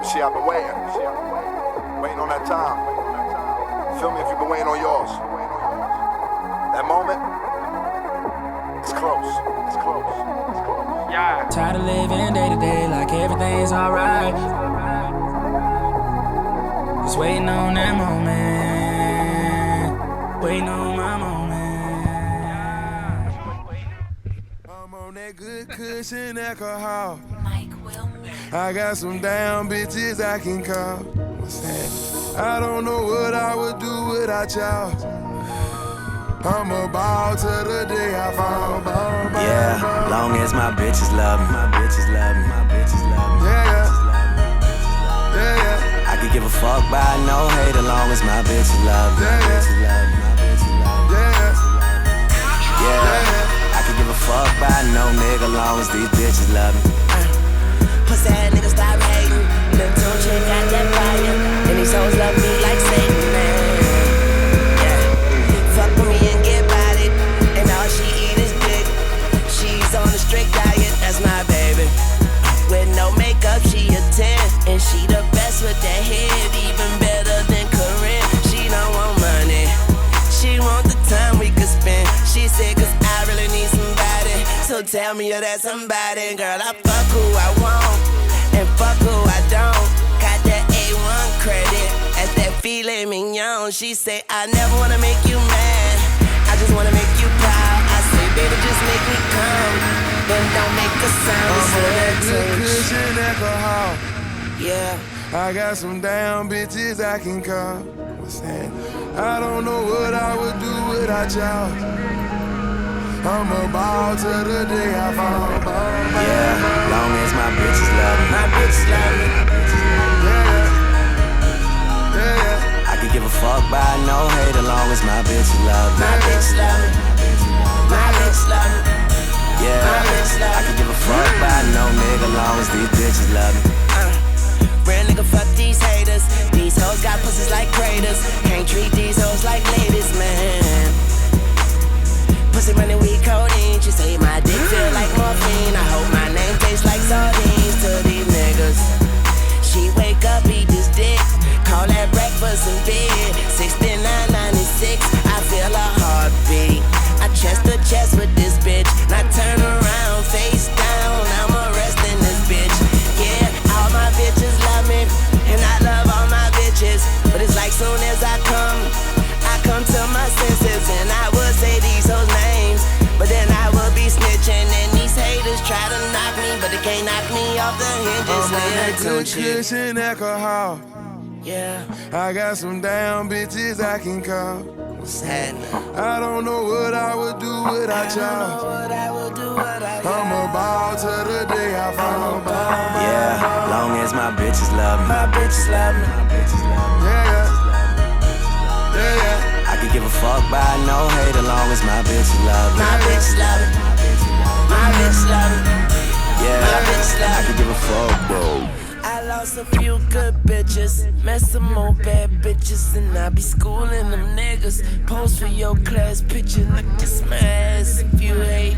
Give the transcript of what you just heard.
See, I've been waiting. Waiting on that time. Feel me if you've been waiting on yours. That moment, it's close. It's close. It's close. Yeah. Tired of living day to day like everything's alright. Just waiting on that moment. Waiting on my moment. I'm on that good cushion alcohol. I got some damn bitches I can call. I don't know what I would do without y'all. I'm a ball till the day I fall. Yeah, long as my bitches love me. My bitches love me. My bitches love me. Yeah. I could give a fuck by no hate as long as my bitches love me. My bitches love me. My bitches love me. Yeah. I could give a fuck by no nigga long as these bitches love me. Pussy ass nigga stop hating. Lil' Tune chick got that fire. And these hoes love me like Satan, man. Yeah. Fuck with me and get bodied. And all she eat is dick. She's on a strict diet, that's my baby. With no makeup, she a 10. And she the best with that head, even better than Corinne. She don't want money, she want the time we could spend. She said, cause I really need somebody. So tell me you're that somebody. Girl, I fuck who I want and fuck who I don't. Got that A1 credit at that filet mignon. She say, I never wanna make you mad, I just wanna make you proud. I say, baby, just make me come, then don't make a sound. I'm on that good cushion alcohol. Yeah. I got some damn bitches I can call. I don't know what I would do without y'all. I'm a ball till the day I fall. Yeah, long as my bitches love me. My bitches love me. Yeah. I could give a fuck by no hate as long as my bitches love me. My bitches love me. My bitches love me. Yeah, My bitches love me. I could give a fuck by no nigga long as these bitches love me. Real nigga, fuck these haters. These hoes got pussies like craters. Can't treat these hoes like ladies, man. Pussy running with codeine. She say my dick feel like morphine. I hope my name tastes like sardines to these niggas. She wake up, eat this dick, call that breakfast in bed. 69.96, I feel a heartbeat. I chest to chest with this bitch. Now turn around, face down, I'm arresting this bitch. Yeah, all my bitches love me, and I love all my bitches. But it's like soon as I come to my senses, and I would say these hoes names, but then I would be snitching, and these haters try to knock me, but they can't knock me off the hinges. I'm on that good cushion alcohol. Yeah. I got some damn bitches I can call. I don't know what I would do without y'all. I'm a ball till the day I fall. Yeah, long as my bitches love me. My bitches love me. My bitches love me. Yeah. I could give a fuck by no hate as long as my bitches love me. My bitches love me. My bitches love me. Yeah, My bitches love me. I could give a fuck, bro. I lost a few good bitches, met some more bad bitches, and I be schooling them niggas. Pose for your class picture, look at my ass if you hate.